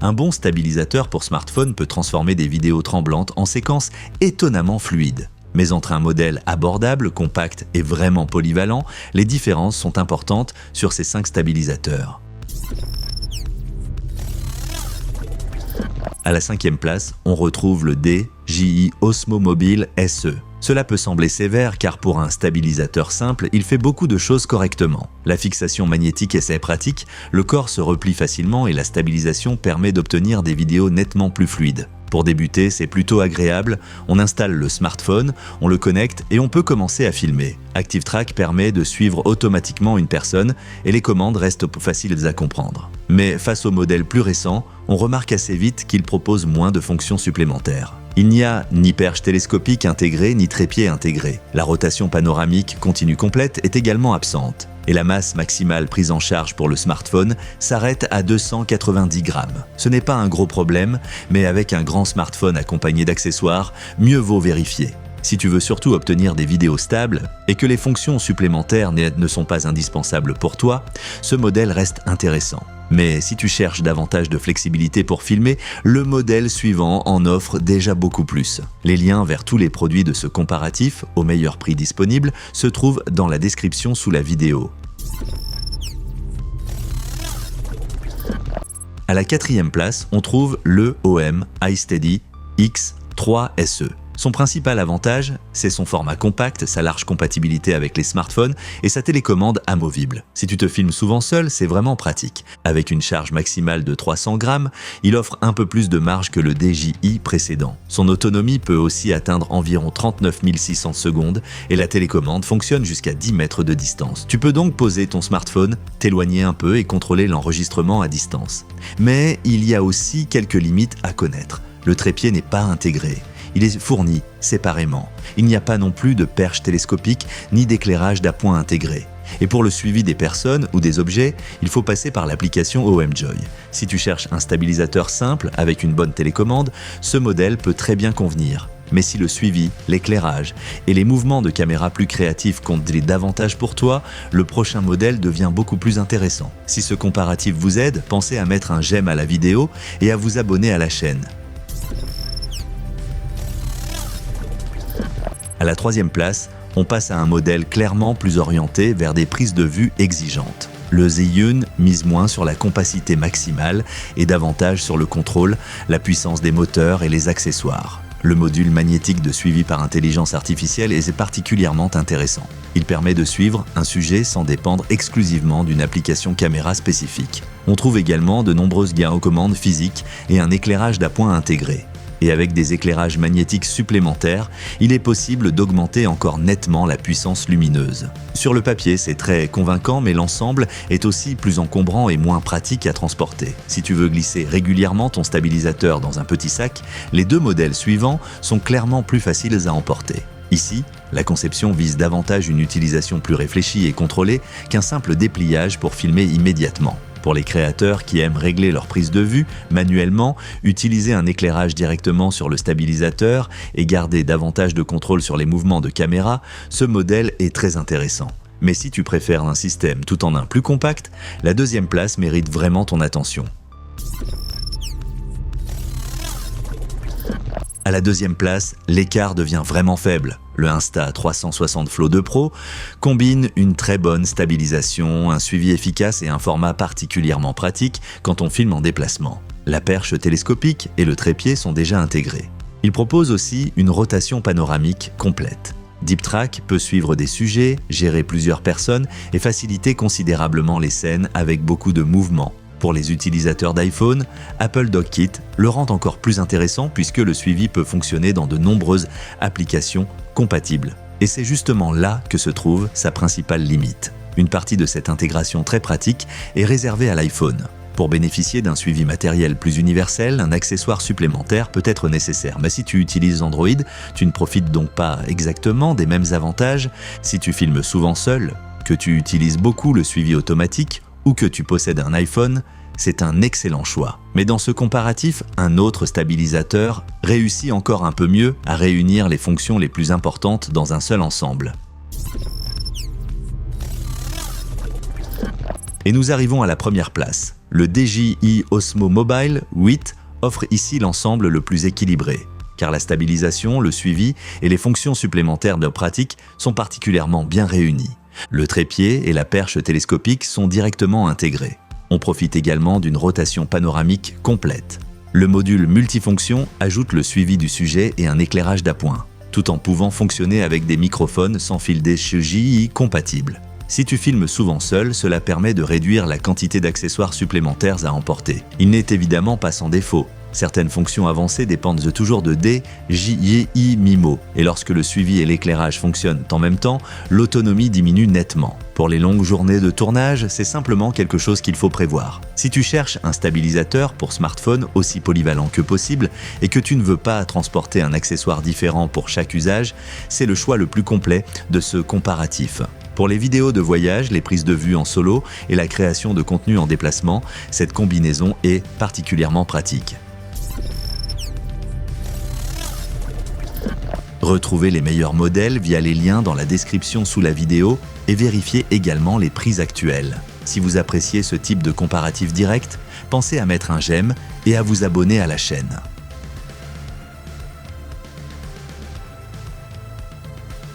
Un bon stabilisateur pour smartphone peut transformer des vidéos tremblantes en séquences étonnamment fluides. Mais entre un modèle abordable, compact et vraiment polyvalent, les différences sont importantes sur ces 5 stabilisateurs. À la 5e place, on retrouve le DJI Osmo Mobile SE. Cela peut sembler sévère car pour un stabilisateur simple, il fait beaucoup de choses correctement. La fixation magnétique est pratique, le corps se replie facilement et la stabilisation permet d'obtenir des vidéos nettement plus fluides. Pour débuter, c'est plutôt agréable, on installe le smartphone, on le connecte et on peut commencer à filmer. ActiveTrack permet de suivre automatiquement une personne et les commandes restent faciles à comprendre. Mais face au modèle plus récent, on remarque assez vite qu'il propose moins de fonctions supplémentaires. Il n'y a ni perche télescopique intégrée ni trépied intégré. La rotation panoramique continue complète est également absente. Et la masse maximale prise en charge pour le smartphone s'arrête à 290 grammes. Ce n'est pas un gros problème, mais avec un grand smartphone accompagné d'accessoires, mieux vaut vérifier. Si tu veux surtout obtenir des vidéos stables et que les fonctions supplémentaires ne sont pas indispensables pour toi, ce modèle reste intéressant. Mais si tu cherches davantage de flexibilité pour filmer, le modèle suivant en offre déjà beaucoup plus. Les liens vers tous les produits de ce comparatif, au meilleur prix disponible, se trouvent dans la description sous la vidéo. À la 4e place, on trouve le OM iSteady X3 SE. Son principal avantage, c'est son format compact, sa large compatibilité avec les smartphones et sa télécommande amovible. Si tu te filmes souvent seul, c'est vraiment pratique. Avec une charge maximale de 300 grammes, il offre un peu plus de marge que le DJI précédent. Son autonomie peut aussi atteindre environ 39 600 secondes et la télécommande fonctionne jusqu'à 10 mètres de distance. Tu peux donc poser ton smartphone, t'éloigner un peu et contrôler l'enregistrement à distance. Mais il y a aussi quelques limites à connaître. Le trépied n'est pas intégré. Il est fourni séparément. Il n'y a pas non plus de perche télescopique ni d'éclairage d'appoint intégré. Et pour le suivi des personnes ou des objets, il faut passer par l'application OMJoy. Si tu cherches un stabilisateur simple avec une bonne télécommande, ce modèle peut très bien convenir. Mais si le suivi, l'éclairage et les mouvements de caméra plus créatifs comptent davantage pour toi, le prochain modèle devient beaucoup plus intéressant. Si ce comparatif vous aide, pensez à mettre un j'aime à la vidéo et à vous abonner à la chaîne. À la 3e place, on passe à un modèle clairement plus orienté vers des prises de vue exigeantes. Le Zhiyun mise moins sur la compacité maximale et davantage sur le contrôle, la puissance des moteurs et les accessoires. Le module magnétique de suivi par intelligence artificielle est particulièrement intéressant. Il permet de suivre un sujet sans dépendre exclusivement d'une application caméra spécifique. On trouve également de nombreuses gyro-commandes physiques et un éclairage d'appoint intégré. Et avec des éclairages magnétiques supplémentaires, il est possible d'augmenter encore nettement la puissance lumineuse. Sur le papier, c'est très convaincant, mais l'ensemble est aussi plus encombrant et moins pratique à transporter. Si tu veux glisser régulièrement ton stabilisateur dans un petit sac, les 2 modèles suivants sont clairement plus faciles à emporter. Ici, la conception vise davantage une utilisation plus réfléchie et contrôlée qu'un simple dépliage pour filmer immédiatement. Pour les créateurs qui aiment régler leur prise de vue manuellement, utiliser un éclairage directement sur le stabilisateur et garder davantage de contrôle sur les mouvements de caméra, ce modèle est très intéressant. Mais si tu préfères un système tout en un plus compact, la 2e place mérite vraiment ton attention. À la 2e place, l'écart devient vraiment faible. Le Insta360 Flow 2 Pro combine une très bonne stabilisation, un suivi efficace et un format particulièrement pratique quand on filme en déplacement. La perche télescopique et le trépied sont déjà intégrés. Il propose aussi une rotation panoramique complète. DeepTrack peut suivre des sujets, gérer plusieurs personnes et faciliter considérablement les scènes avec beaucoup de mouvements. Pour les utilisateurs d'iPhone, Apple DocKit le rend encore plus intéressant puisque le suivi peut fonctionner dans de nombreuses applications compatibles. Et c'est justement là que se trouve sa principale limite. Une partie de cette intégration très pratique est réservée à l'iPhone. Pour bénéficier d'un suivi matériel plus universel, un accessoire supplémentaire peut être nécessaire. Mais si tu utilises Android, tu ne profites donc pas exactement des mêmes avantages. Si tu filmes souvent seul, que tu utilises beaucoup le suivi automatique ou que tu possèdes un iPhone, c'est un excellent choix. Mais dans ce comparatif, un autre stabilisateur réussit encore un peu mieux à réunir les fonctions les plus importantes dans un seul ensemble. Et nous arrivons à la première place. Le DJI Osmo Mobile 8 offre ici l'ensemble le plus équilibré, car la stabilisation, le suivi et les fonctions supplémentaires de pratique sont particulièrement bien réunies. Le trépied et la perche télescopique sont directement intégrés. On profite également d'une rotation panoramique complète. Le module multifonction ajoute le suivi du sujet et un éclairage d'appoint, tout en pouvant fonctionner avec des microphones sans fil DJI compatibles. Si tu filmes souvent seul, cela permet de réduire la quantité d'accessoires supplémentaires à emporter. Il n'est évidemment pas sans défaut. Certaines fonctions avancées dépendent toujours de DJI Mimo, et lorsque le suivi et l'éclairage fonctionnent en même temps, l'autonomie diminue nettement. Pour les longues journées de tournage, c'est simplement quelque chose qu'il faut prévoir. Si tu cherches un stabilisateur pour smartphone aussi polyvalent que possible et que tu ne veux pas transporter un accessoire différent pour chaque usage, c'est le choix le plus complet de ce comparatif. Pour les vidéos de voyage, les prises de vue en solo et la création de contenu en déplacement, cette combinaison est particulièrement pratique. Retrouvez les meilleurs modèles via les liens dans la description sous la vidéo et vérifiez également les prix actuels. Si vous appréciez ce type de comparatif direct, pensez à mettre un j'aime et à vous abonner à la chaîne.